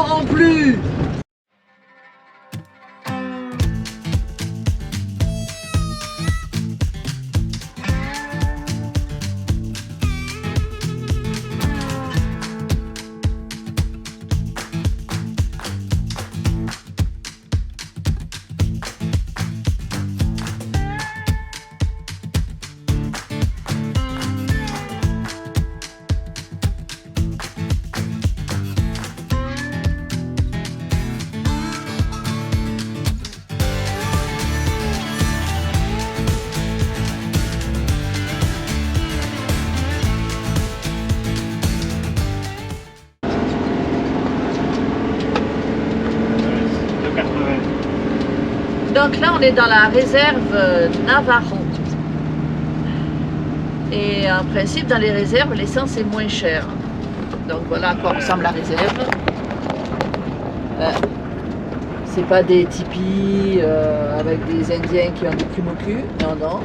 n'auront plus. Donc là, on est dans la réserve Navarro. Et en principe, dans les réserves, l'essence est moins chère. Donc voilà à quoi ressemble la réserve. C'est pas des tipis avec des Indiens qui ont des plumes au cul. Non, non.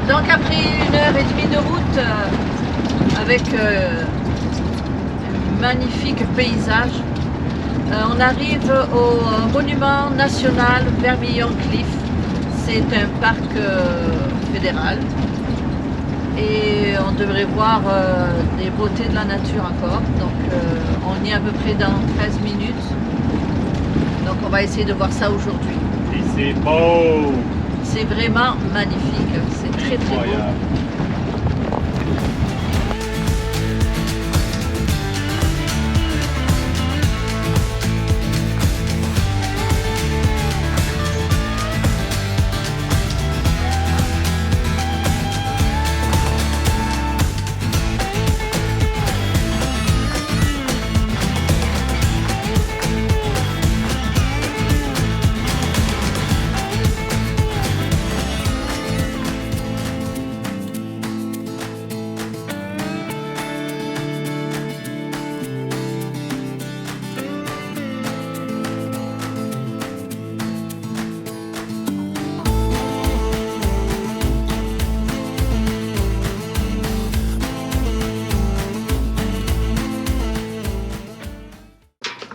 Donc après 1h30 de route avec un magnifique paysage, on arrive au monument national Vermilion Cliff. C'est un parc fédéral et on devrait voir des beautés de la nature encore. Donc on y est à peu près dans 13 minutes. Donc on va essayer de voir ça aujourd'hui. Et c'est beau! C'est vraiment magnifique, c'est très très beau.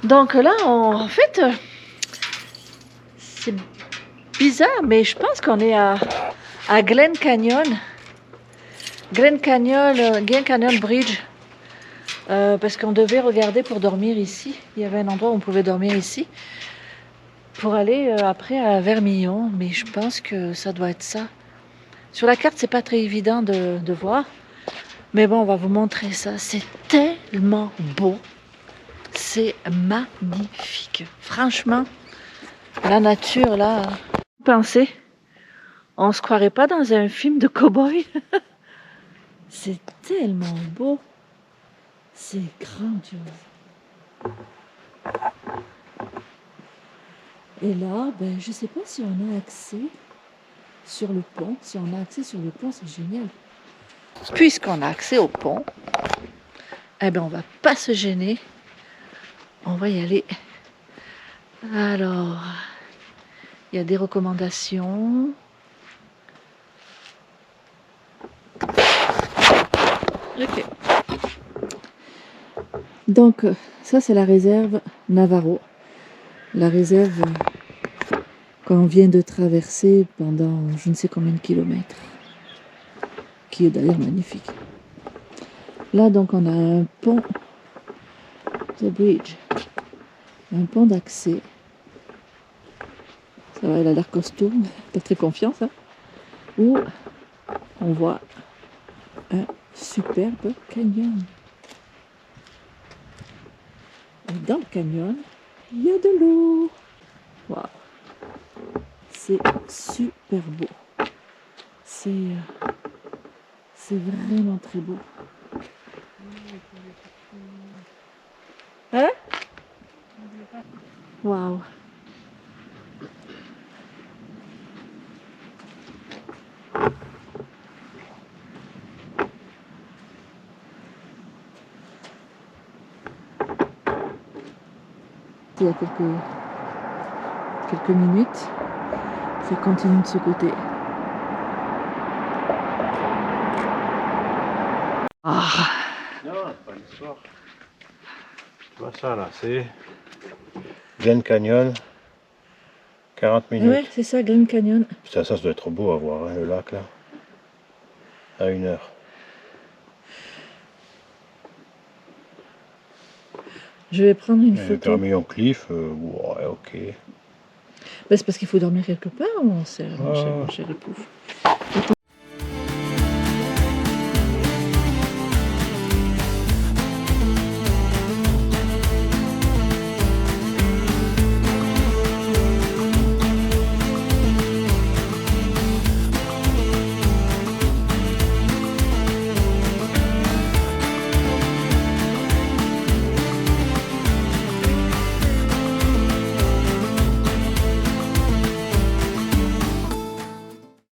Donc là, en fait, c'est bizarre, mais je pense qu'on est à Glen Canyon. Glen Canyon Bridge. Parce qu'on devait regarder pour dormir ici. Il y avait un endroit où on pouvait dormir ici. Pour aller après à Vermilion. Mais je pense que ça doit être ça. Sur la carte, c'est pas très évident de voir. Mais bon, on va vous montrer ça. C'est tellement beau. C'est magnifique. Franchement, la nature, là, pensez, on se croirait pas dans un film de cow-boy. C'est tellement beau. C'est grandiose. Et là, ben, je sais pas si on a accès sur le pont. Si on a accès sur le pont, c'est génial. Puisqu'on a accès au pont, eh ben, on va pas se gêner. On va y aller. Alors, il y a des recommandations. Ok. Donc, ça c'est la réserve Navarro. la réserve qu'on vient de traverser pendant je ne sais combien de kilomètres, qui est d'ailleurs magnifique. Là donc on a un pont, the bridge, un pont d'accès. Ça va, il a l'air costaud, pas très confiant ça. Où on voit un superbe canyon. Et dans le canyon, il y a de l'eau. Waouh, c'est super beau. C'est vraiment très beau. Hein? Waouh. Il y a quelques minutes, ça continue de ce côté. Ah. Non, pas l'histoire. Tu vois ça là, c'est Glen Canyon, 40 minutes. Ouais, c'est ça, Glen Canyon. Putain, ça doit être beau à voir, hein, le lac là. À 1 heure. Je vais prendre une photo. Vermillon Cliff, ouais, ok. Ben, c'est parce qu'il faut dormir quelque part, mon cher époux.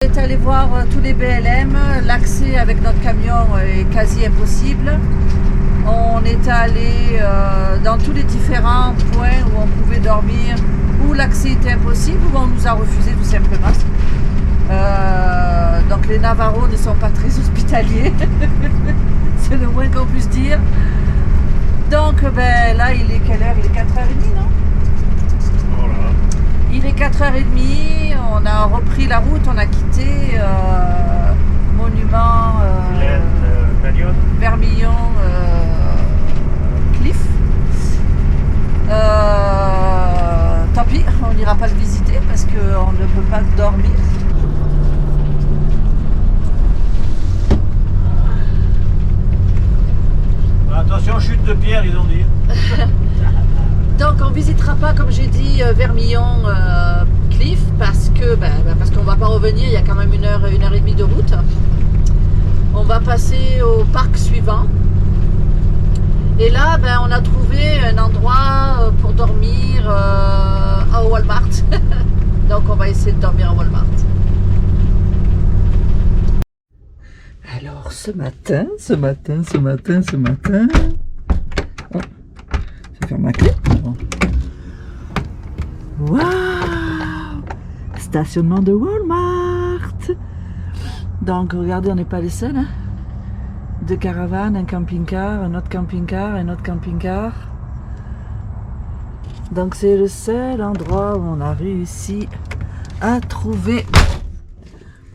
On est allé voir tous les BLM, l'accès avec notre camion est quasi impossible. On est allé dans tous les différents points où on pouvait dormir, où l'accès était impossible, où on nous a refusé tout simplement. Donc les Navarros ne sont pas très hospitaliers, c'est le moins qu'on puisse dire. Donc ben, là il est quelle heure? Il est 4h30, non? Voilà. Il est 4h30, on a repris la route, on a quitté Monument Glen Canyon. Vermillon Cliff. Tant pis, on n'ira pas le visiter parce qu'on ne peut pas dormir. Attention, chute de pierre, ils ont dit. Donc on ne visitera pas, comme j'ai dit, Vermillon Cliff parce qu'on ne va pas revenir, il y a quand même 1h30 de route. On va passer au parc suivant. Et là, on a trouvé un endroit pour dormir à Walmart. Donc on va essayer de dormir à Walmart. Alors ce matin. Oh, je vais faire ma clé. Waouh! Stationnement de Walmart. Donc regardez, on n'est pas les seuls. Hein? 2 caravanes, un camping-car, un autre camping-car, un autre camping-car. Donc c'est le seul endroit où on a réussi à trouver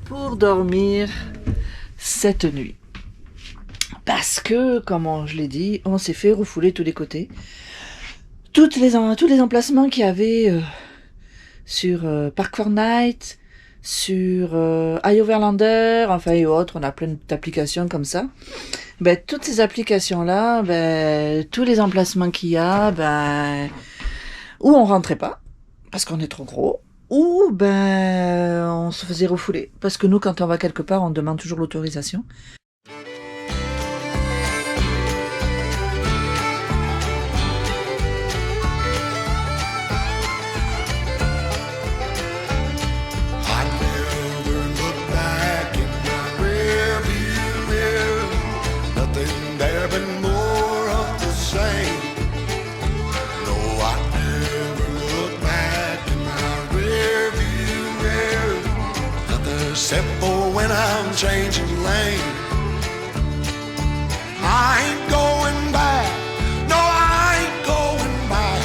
pour dormir cette nuit. Parce que, comme je l'ai dit, on s'est fait refouler tous les côtés. Tous les emplacements qu'il y avait sur Park Fortnite, sur iOverlander, enfin et autres, on a plein d'applications comme ça. Toutes ces applications-là, tous les emplacements qu'il y a, où on rentrait pas, parce qu'on est trop gros, ou on se faisait refouler. Parce que nous, quand on va quelque part, on demande toujours l'autorisation. Except for when I'm changing lane. I ain't going back. No, I ain't going back.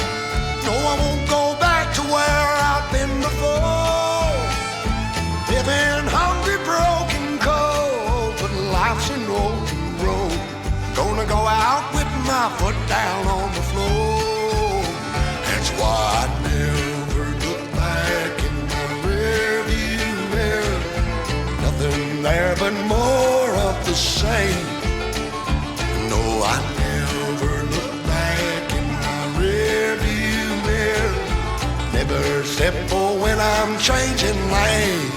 No, I won't go back. my foot down on the floor. That's why I never look back in my rearview mirror. Nothing there but more of the same. No, I never look back in my rearview mirror. Never step for when I'm changing lanes.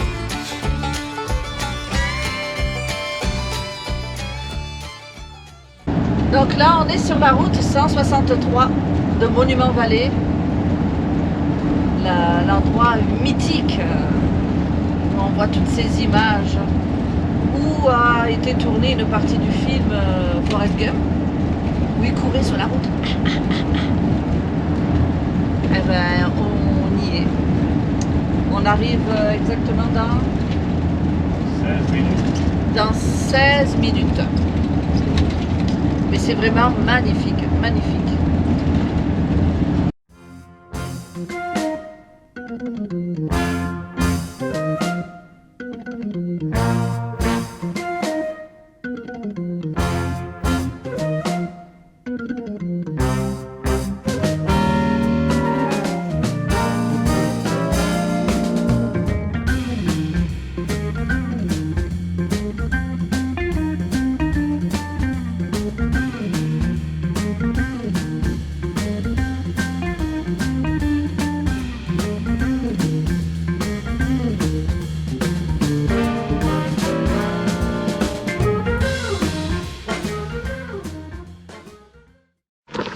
Donc là, on est sur la route 163 de Monument-Vallée, l'endroit mythique où on voit toutes ces images, où a été tournée une partie du film Forrest Gump, où il courait sur la route. Eh ben, on y est. On arrive exactement dans 16 minutes. Dans 16 minutes. Mais c'est vraiment magnifique, magnifique.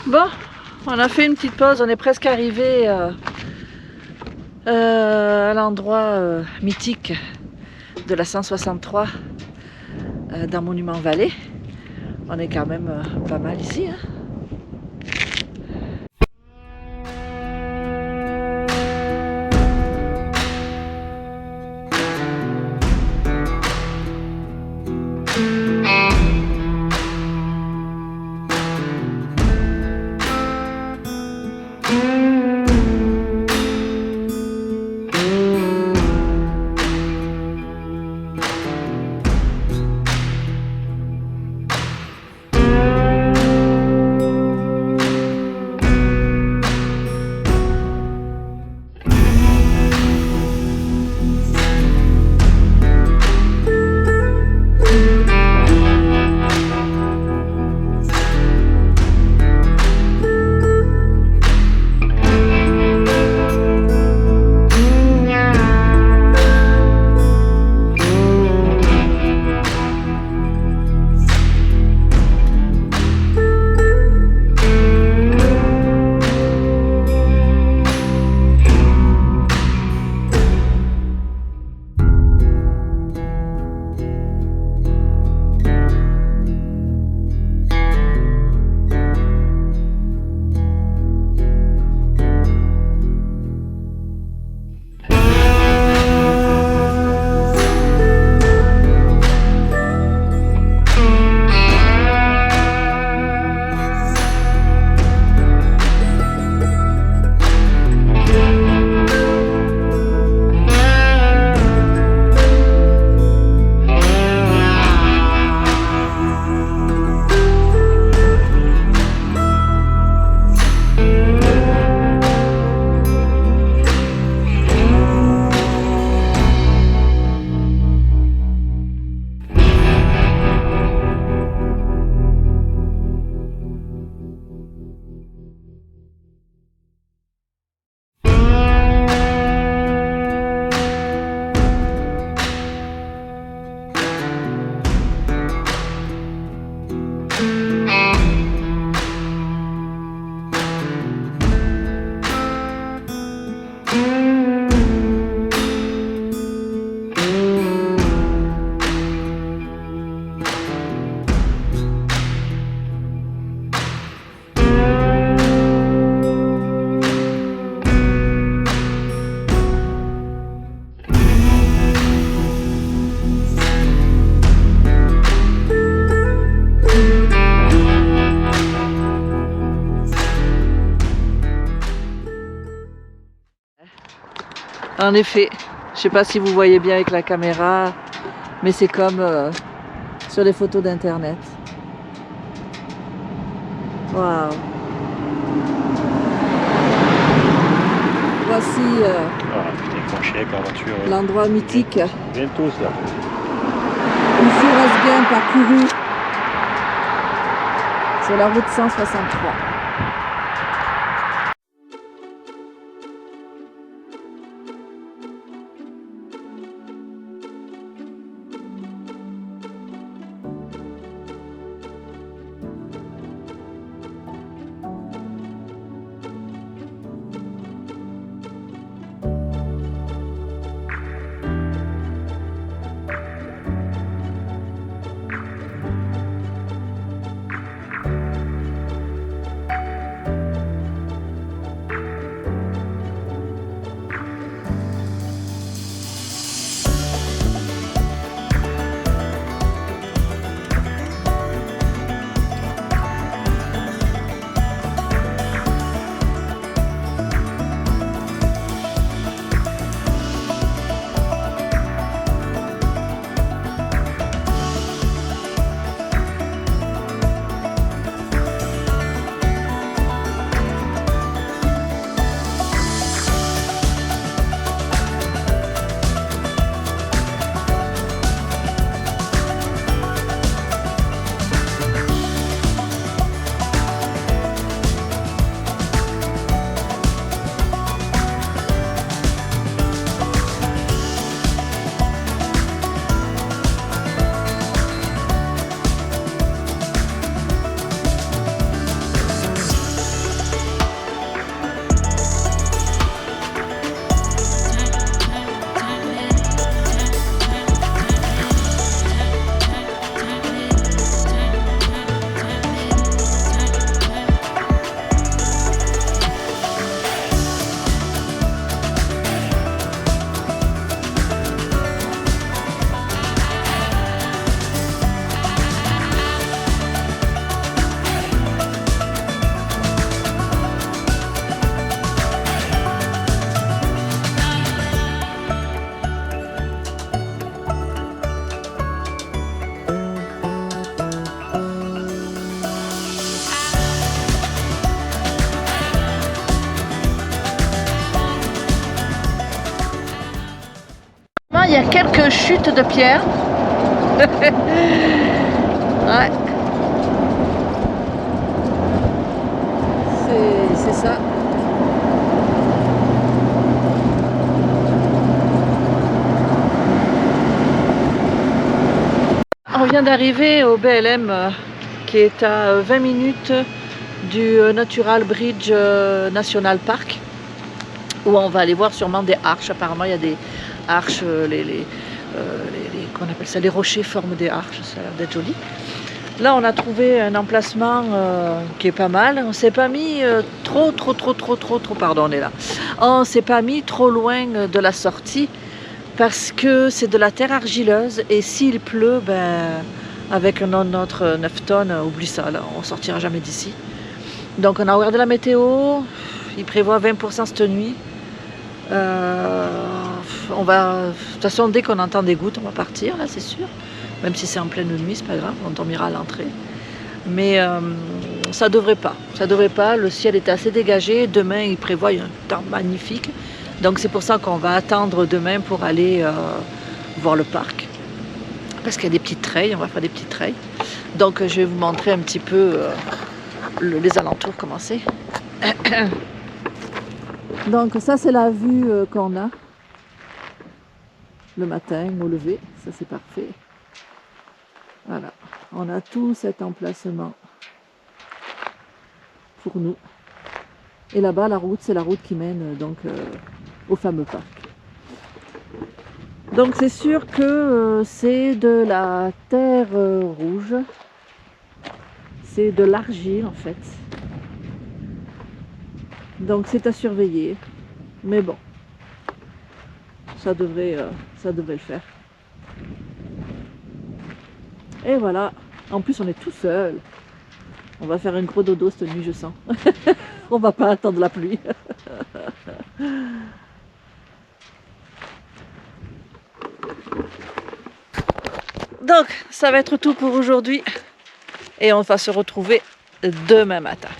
Bon, on a fait une petite pause, on est presque arrivé à l'endroit mythique de la 163 dans Monument-Vallée. On est quand même pas mal ici, hein. En effet, je ne sais pas si vous voyez bien avec la caméra, mais c'est comme sur les photos d'internet. Waouh. Voici Ah putain, ils font chier avec leur voiture. l'endroit mythique. Ils viennent tous là. Ici reste bien parcouru sur la route 163. Il y a quelques chutes de pierre. Ouais. C'est ça. On vient d'arriver au BLM qui est à 20 minutes du Natural Bridge National Park, où on va aller voir sûrement des arches. Apparemment il y a des arches, qu'on appelle ça, les rochers forment des arches, ça a l'air d'être joli. Là on a trouvé un emplacement qui est pas mal. On s'est pas mis pardon, on est là. On s'est pas mis trop loin de la sortie parce que c'est de la terre argileuse et s'il pleut, ben avec notre 9 tonnes, oublie ça, là, on sortira jamais d'ici. Donc on a regardé la météo, il prévoit 20% cette nuit. On va, de toute façon, dès qu'on entend des gouttes, on va partir, là, c'est sûr. Même si c'est en pleine nuit, c'est pas grave, on dormira à l'entrée. Mais ça devrait pas. Le ciel est assez dégagé. Demain, il prévoit un temps magnifique. Donc c'est pour ça qu'on va attendre demain pour aller voir le parc. Parce qu'il y a des petites trails, on va faire des petites trails. Donc je vais vous montrer un petit peu les alentours, comment c'est. Donc ça c'est la vue qu'on a le matin au lever, ça c'est parfait. Voilà, on a tout cet emplacement pour nous. Et là-bas la route, c'est la route qui mène donc au fameux parc. Donc c'est sûr que c'est de la terre rouge, c'est de l'argile en fait. Donc c'est à surveiller, mais bon, ça devrait le faire. Et voilà, en plus on est tout seul. On va faire un gros dodo cette nuit, je sens. On va pas attendre la pluie. Donc ça va être tout pour aujourd'hui. Et on va se retrouver demain matin.